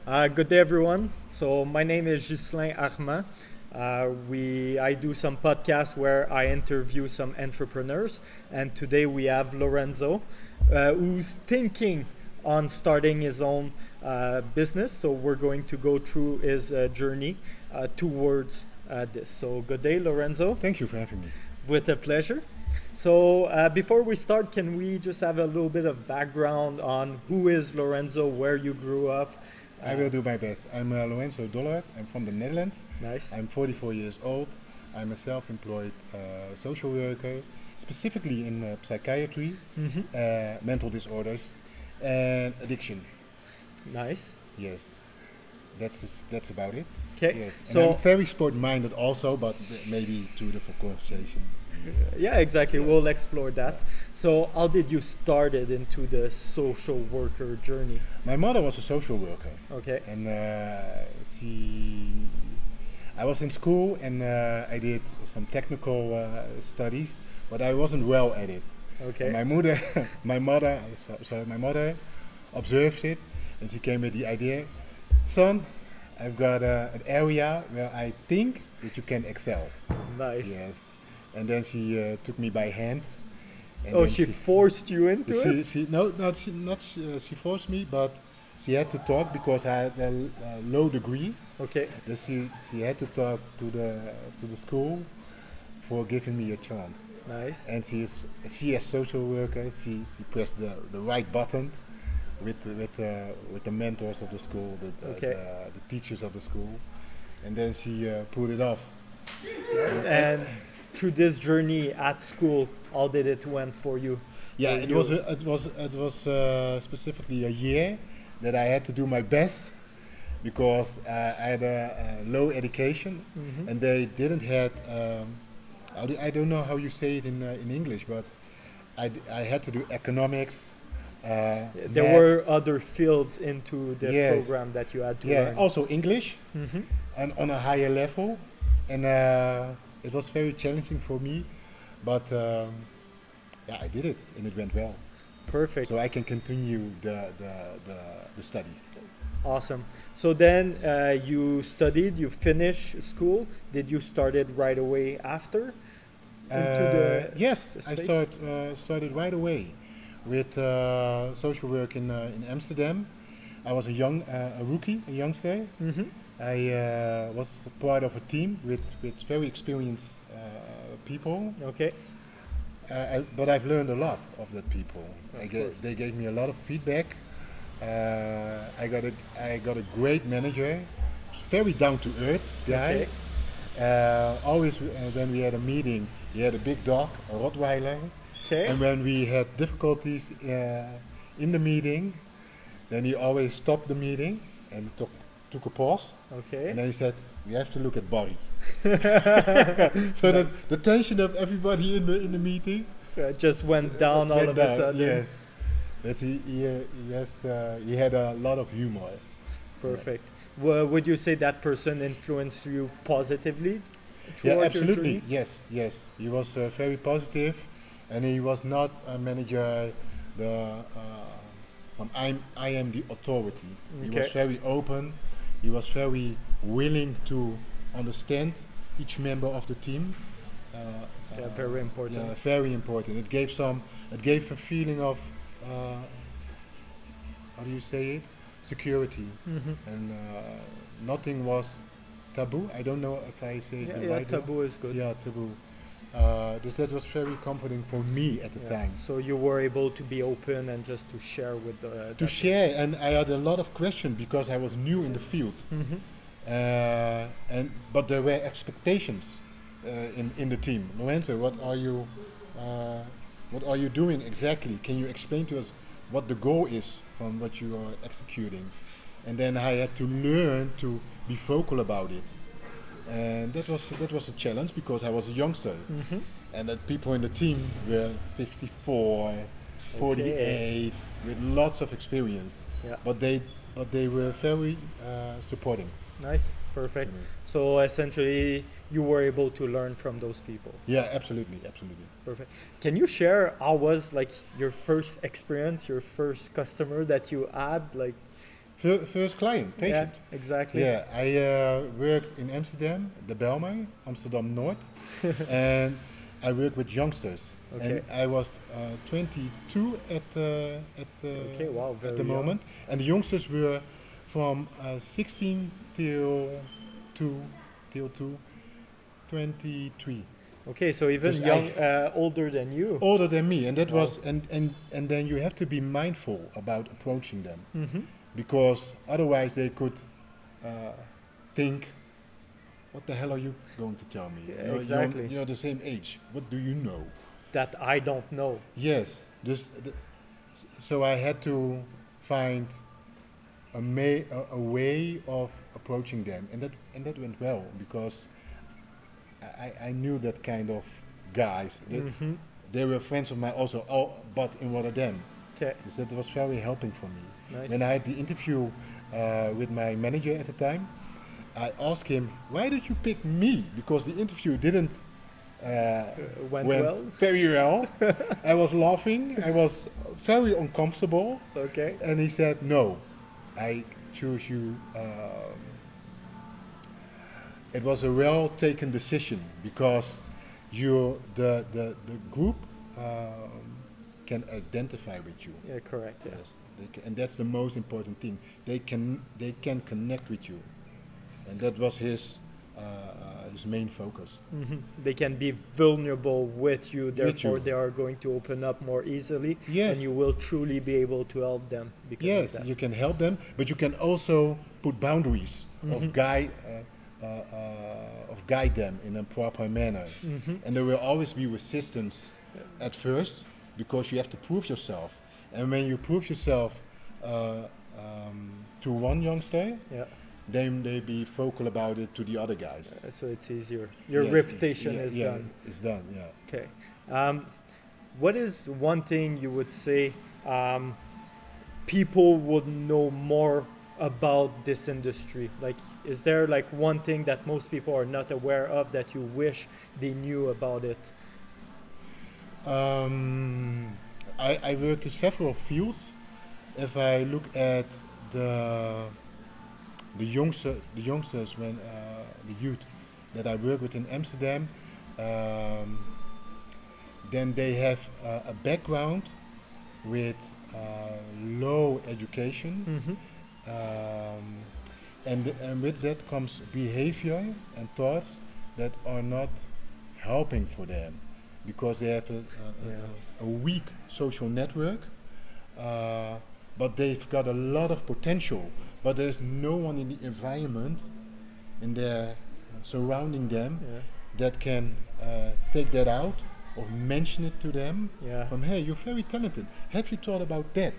Good day, everyone. So my name is Ghislain Armand. I do some podcasts where I interview some entrepreneurs, and today we have Lorenzo, who's thinking on starting his own business. So we're going to go through his journey towards this. So good day, Lorenzo. Thank you for having me. With a pleasure. So before we start, can we just have a little bit of background on who is Lorenzo, where you grew up? I will do my best. I'm Lorenzo Dollart. I'm from the Netherlands. Nice. I'm 44 years old. I'm a self-employed social worker, specifically in psychiatry, mental disorders, and addiction. Nice. Yes, that's about it. Okay. Yes, and So I'm very sport-minded also, but maybe too different conversation. yeah, exactly. We'll explore that. So how did you started into the social worker journey? My mother was a social worker, Okay. and I was in school and I did some technical studies, but I wasn't well at it. Okay. And my mother observed it, and she came with the idea, son, I've got an area where I think that you can excel. Nice. Yes, and then she took me by hand. And Oh, then she forced you into it? she forced me, but she had to talk because I had a low degree. Okay. Then she had to talk to the school for giving me a chance. Nice. And she as social worker, she pressed the right button with the mentors of the school, Okay. the teachers of the school, and then she pulled it off. And through this journey at school, how did it went for you? Yeah, Were it was specifically a year that I had to do my best because I had a low education, and they didn't had I don't know how you say it in English, but I had to do economics. There math, were other fields into the Yes. program that you had to yeah, learn. also English Mhm. and on a higher level, and it was very challenging for me, but yeah, I did it and it went well. Perfect. So I can continue the study. Awesome. So then you studied, you finished school. Did you start it right away after? Yes, the I space? started right away with social work in Amsterdam. I was a rookie, a youngster. Mm-hmm. I was part of a team with very experienced people, Okay. but I've learned a lot of that people. Of course. They gave me a lot of feedback. I got a great manager, very down to earth guy. Okay. Always when we had a meeting, he had a big dog, a Rottweiler, Okay. and when we had difficulties in the meeting, then he always stopped the meeting and took a pause, Okay. and then he said, "We have to look at Barry." So that the tension of everybody in the meeting Just went down all went of a down. sudden. Yes, but he had a lot of humor. Perfect. Would you say that person influenced you positively? Yeah, throughout your absolutely. journey? Yes. He was very positive, and he was not a manager. I am the authority. He was Okay. very open. He was very willing to understand each member of the team. Yeah, very important. Yeah, very important. It gave a feeling of how do you say it? Security, Mhm. and nothing was taboo. I don't know if I say it Yeah, the yeah, right way. taboo is good. Yeah, taboo. That was very comforting for me at the Yeah. time. So you were able to be open and just to share with To share, and I had a lot of questions because I was new in the field, Hmm. but there were expectations in the team. Lorenzo, what are you doing exactly? Can you explain to us what the goal is from what you are executing? And then I had to learn to be vocal about it, and that was a challenge because I was a youngster, Hmm. and that people in the team were 54, 48, with lots of experience, Yeah. but they were very supporting Nice. to Perfect. me. So essentially, you were able to learn from those people. Yeah, absolutely. Perfect. Can you share how was like your first experience, your first customer that you had? Like, First client, patient. Yeah, exactly. Yeah, I worked in Amsterdam, the Belmar, Amsterdam North, and I worked with youngsters. Okay. And I was 22 Okay, wow, at the very young. moment, and the youngsters were from 16 2 till 23. Okay, so even Just young, older than you. Older than me, and that Wow. was and then you have to be mindful about approaching them, Mm-hmm. because otherwise they could think, what the hell are you going to tell me? Yeah, exactly. You're the same age. What do you know? That I don't know. Yes. So I had to find a way of approaching them, and that went well, because I knew that kind of guys. Mm-hmm. They were friends of mine also, but in Rotterdam. Okay, So that was very helping for me. nice. When I had the interview with my manager at the time, I asked him, why did you pick me? Because the interview didn't Went well. very well. I was laughing. I was very uncomfortable. Okay. And he said, no, I choose you. It was a well taken decision, because the group can identify with you. Yeah, correct. Yeah. Yes, and that's the most important thing. They can connect with you, and that was his main focus. Mm-hmm. They can be vulnerable with you, therefore you. they are going to open up more easily, Yes. and you will truly be able to help them. Because Yes, of that. you can help them, but you can also put boundaries of guide them in a proper manner. Mm-hmm. And there will always be resistance at first, because you have to prove yourself. And when you prove yourself to one youngster, Yeah. then they be vocal about it to the other guys. So it's easier. Your Yes, reputation yeah, is yeah, done. It's done. Yeah. Okay. What is one thing you would say people would know more about this industry? Like, is there like one thing that most people are not aware of that you wish they knew about it? I worked in several fields. If I look at the youngsters, when the youth that I work with in Amsterdam, then they have a background with low education, Mm-hmm. and with that comes behavior and thoughts that are not helping for them, because they have a weak social network, but they've got a lot of potential, but there's no one in the environment, in their surrounding them, Yeah. that can take that out or mention it to them. Yeah. From, hey, you're very talented. Have you thought about that?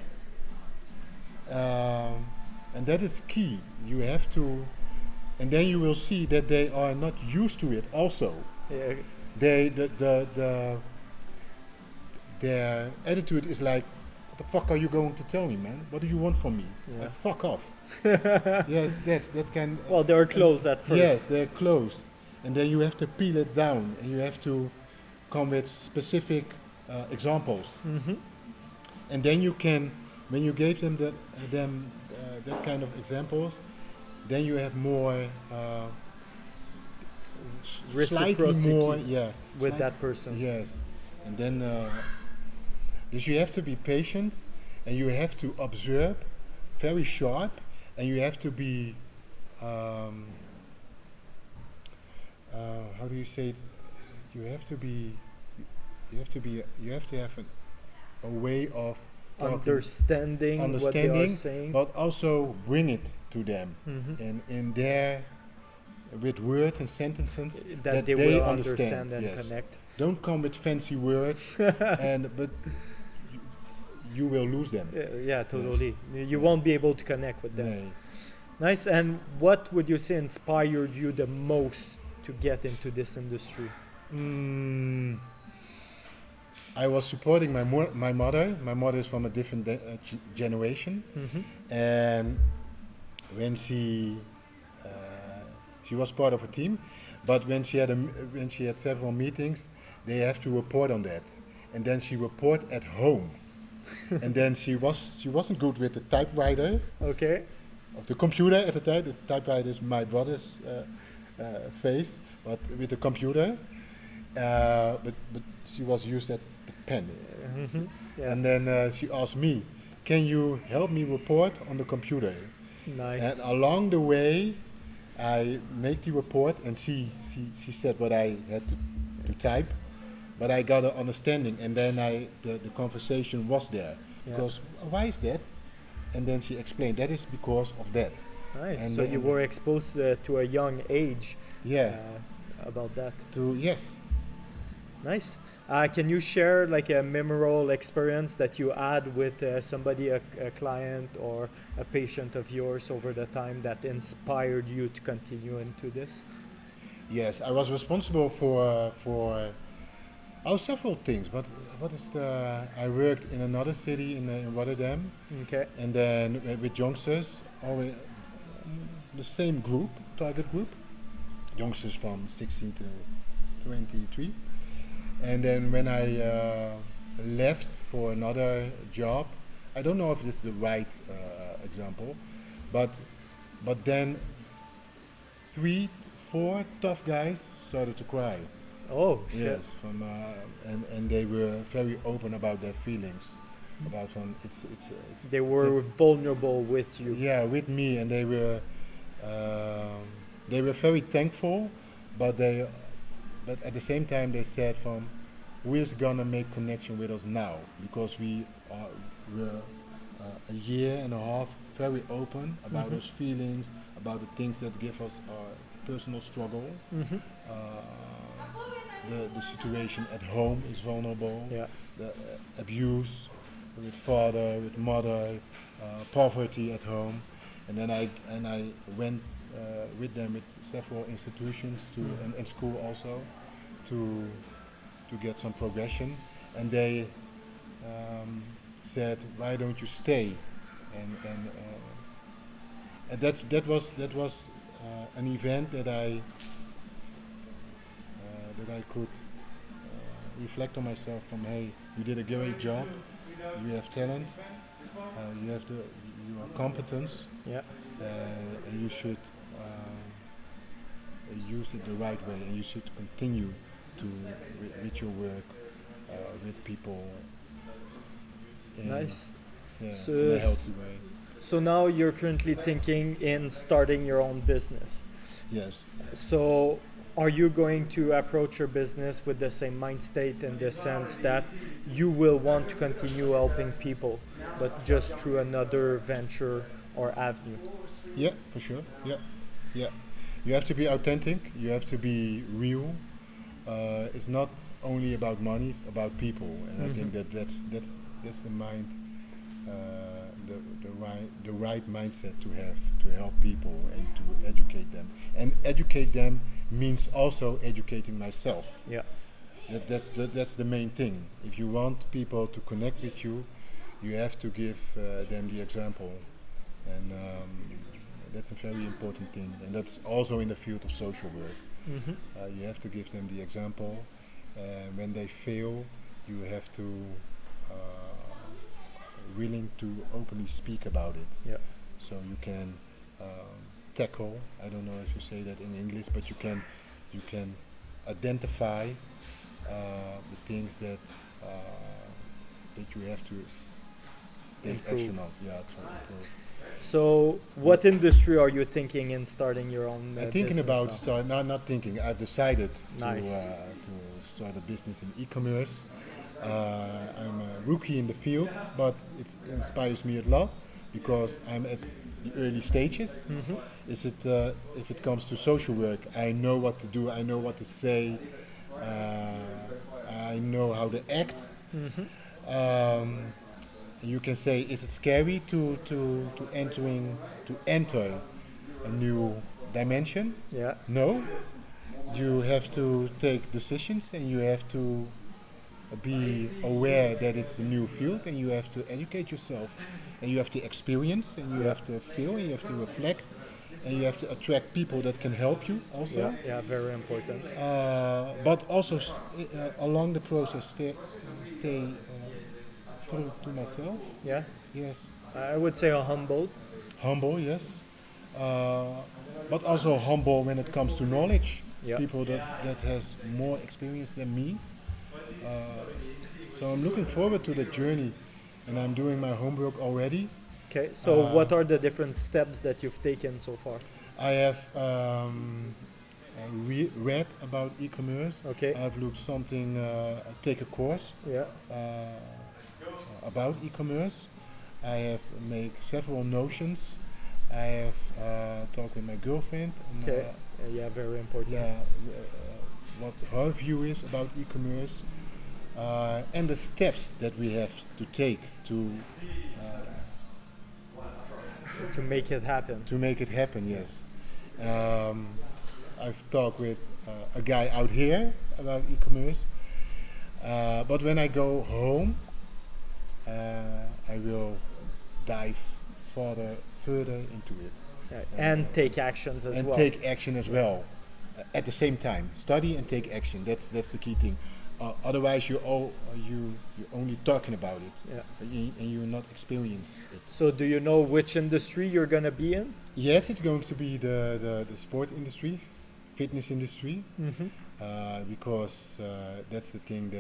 And that is key. You have to, and then you will see that they are not used to it. Also, Yeah. Their attitude is like, what the fuck are you going to tell me, man? What do you want from me? Yeah. Fuck off. Yes, that can. Well, they were closed at first. Yes, they're closed, and then you have to peel it down, and you have to come with specific examples, Mm-hmm. and then you can, when you gave them that kind of examples, then you have more slightly Reciprocity more, with that person. Yes, and then dus you have to be patient, and you have to observe, very sharp, and you have to be how do you say it? You have to have a way of talking, Understanding what they are saying. but also bring it to them, Mhm. and in their, with words and sentences that they will understand and yes. connect. Don't come with fancy words, but you will lose them. Yeah, totally. You won't be able to connect with them. Nee. Nice. And what would you say inspired you the most to get into this industry? I was supporting my mother. My mother is from a different generation, and when she was part of a team, but when she had several meetings, they have to report on that, and then she report at home, and then she wasn't good with the typewriter, Okay. of the computer at the time. The typewriter is my brother's face, but with the computer. But she was used at the pen. Mm-hmm. Yeah. And then she asked me, "Can you help me report on the computer?" Nice. And along the way, I make the report, and she said what I had to type, but I got an understanding, and then the conversation was there. Yeah. Because why is that? And then she explained that is because of that. Nice. And So the- you were exposed to a young age Yeah. about that. Yes. Nice. Can you share like a memorable experience that you had with somebody, a client or a patient of yours over the time that inspired you to continue into this? Yes, I was responsible for several things, but I worked in another city in Rotterdam, Okay. and then with youngsters, always the same group, target group, youngsters from 16 to 23. And then when I left for another job, I don't know if this is the right example, but then 3, 4 tough guys started to cry. Oh shit. Yes, and they were very open about their feelings, about it's They were vulnerable with you. yeah, with me, and they were very thankful, but at the same time they said who is gonna make connection with us now, because we're a year and a half very open about Mhm. those feelings, about the things that give us our personal struggle. Mm-hmm. The situation at home is vulnerable. Yeah. The abuse with father, with mother, poverty at home, and then I went with them with several institutions and school also to get some progression, and they said, "Why don't you stay?" And that was an event that I could reflect on myself. Hey, you did a great job. You have talent. You are competence, Yeah. and you should use it the right way, and you should continue with your work with people Nice. in So a healthy way. So now you're currently thinking in starting your own business. Yes. So are you going to approach your business with the same mind state, in the sense that you will want to continue helping people, but just through another venture or avenue? Yeah, for sure. Yeah, yeah. You have to be authentic. You have to be real. It's not only about money; it's about people, and I think that's the mind, the right mindset to have to help people and to educate them. And educate them means also educating myself. Yeah. That's the main thing. If you want people to connect with you, you have to give them the example, and that's a very important thing. And that's also in the field of social work. Mm-hmm. You have to give them the example. When they fail, you have to willing to openly speak about it. Yeah. So you can tackle. I don't know if you say that in English, but you can identify the things that you have to take Improve. action of. Yeah, to improve. So what industry are you thinking in starting your own I'm thinking business about now? not thinking. I've decided Nice. to start a business in e-commerce. I'm a rookie in the field, but it inspires me a lot because I'm at the early stages. Mm-hmm. If it comes to social work, I know what to do. I know what to say. I know how to act. Mm-hmm. You can say, is it scary to enter a new dimension? Yeah. No. You have to take decisions, and you have to be aware that it's a new field, and you have to educate yourself, and you have to experience, and you have to feel, and you have to reflect, and you have to attract people that can help you also. Yeah. Yeah. Very important. But also along the process, stay true to myself. Yeah. Yes, I would say humble. humble, yes, but also humble when it comes to knowledge. Yeah. People that has more experience than me. So I'm looking forward to the journey, and I'm doing my homework already. Okay. So what are the different steps that you've taken so far? I have read about e-commerce. Okay. I've looked something, take a course Yeah. about e-commerce. I have made several notions. I have talked with my girlfriend. And, Okay. Yeah. Very important. yeah, what her view is about e-commerce, and the steps that we have to take To make it happen. to make it happen. Yes, I've talked with a guy out here about e-commerce, but when I go home, I will dive further into it Yeah. And take actions as and well. take action as well at the same time. Study and take action. That's the key thing. Otherwise, you're only talking about it, Yeah. and you're not experiencing it. So do you know which industry you're gonna be in? Yes, it's going to be the sport industry, fitness industry, Mm-hmm. because that's the thing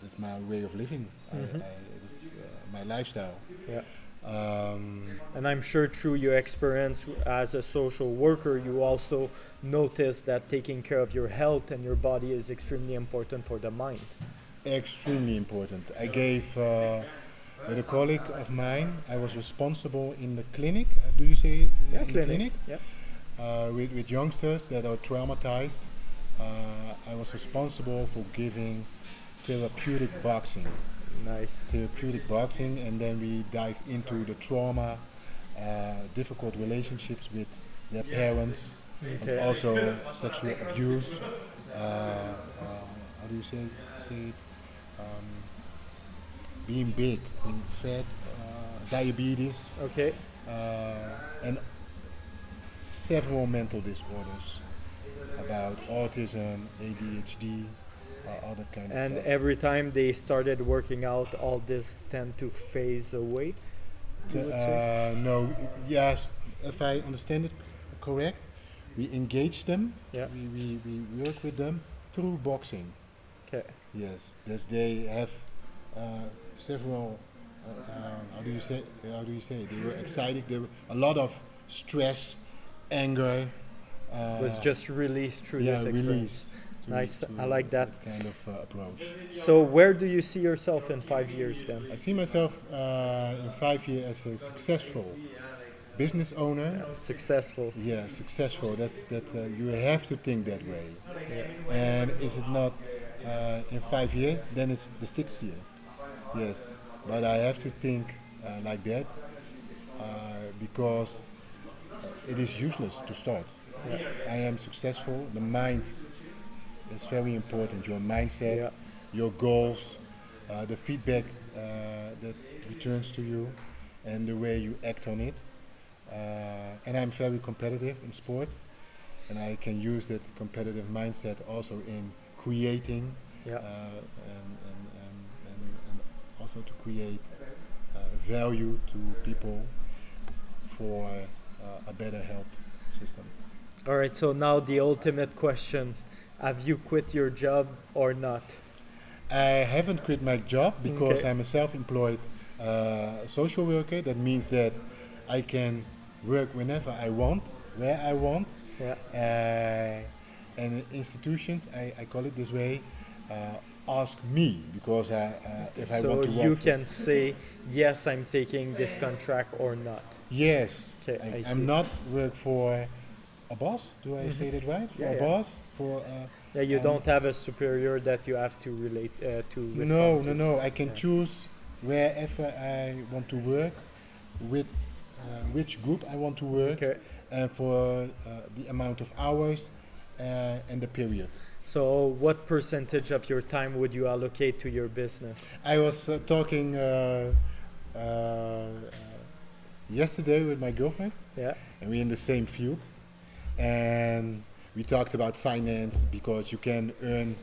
that's my way of living. Mhm. It's my lifestyle. Yeah. Um, And I'm sure through your experience as a social worker, you also notice that taking care of your health and your body is extremely important for the mind. Extremely important. I gave with a colleague of mine. I was responsible in the clinic. Do you say Yeah, in the clinic? Yeah. With youngsters that are traumatized. I was responsible for giving therapeutic boxing. Nice. Therapeutic boxing, and then we dive into the trauma, difficult relationships with their parents, and Okay. also sexual abuse. How do you say it? Being big, being fat, diabetes, Okay. and several mental disorders about autism, ADHD, all that kind of And stuff. every time they started working out, all this tend to phase away. You would say? No, yes, if I understand it correct, we engage them, Yeah. we work with them through boxing. Okay. Yes, they have several. How do you say? They were excited. There were a lot of stress, anger. Was just released through this experience. Release. Nice, I like that. kind of approach. So where do you see yourself in 5 years then? I see myself in 5 years as a successful business owner. Successful. Yeah, successful. That you have to think that way. Yeah. And is it not in 5 years? Then it's the 6th year. Yes, but I have to think like that because it is useless to start. Yeah. I am successful. The mind is very important. Your mindset, Yeah. your goals, the feedback that returns to you, and the way you act on it. And I'm very competitive in sport, and I can use that competitive mindset also in creating Yeah. and also to create value to people for a better health system. All right. So now the ultimate question: have you quit your job or not? I haven't quit my job because Okay. I'm a self-employed social worker. That means that I can work whenever I want, where I want, Yeah. and institutions, I call it this way, ask me because if I So want to work. you for- can say yes, I'm taking this contract or not. Yes, Okay, I see. I'm not work for a boss. Do I Mhm. say that right? For Yeah, a yeah. boss, for. Yeah, you Um, don't have a superior that you have to relate to. No, respond to. no. I can Yeah. choose wherever I want to work, with which group I want to work, Okay. and for the amount of hours and the period. So, what percentage of your time would you allocate to your business? I was talking yesterday with my girlfriend, Yeah. and we're in the same field, and we talked about finance because you can earn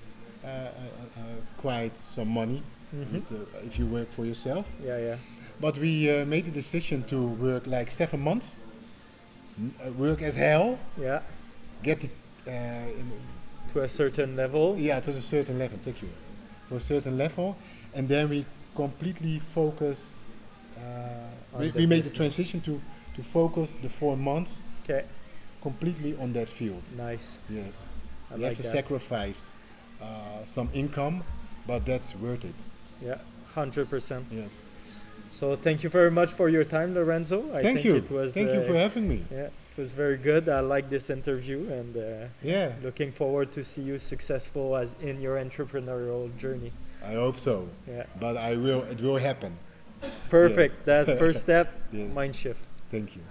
quite some money Mhm. with, if you work for yourself. Yeah, yeah. but we made the decision to work like 7 months, work as hell, Yeah. get the, in, To a certain level. yeah, to a certain level. Thank you. To a certain level, and then we completely focus. On We the made the business. transition to focus the 4 months Okay. completely on that field. Nice. Yes, I we like have to that. sacrifice some income, but that's worth it. Yeah. 100%. Yes. So thank you very much for your time, Lorenzo. I Thank think you. it was Thank you for having me. yeah, it was very good. I like this interview and Yeah, looking forward to see you successful as in your entrepreneurial journey. I hope so. Yeah. But I will. It will happen. Perfect. That's first step. Yes. Mind shift. Thank you.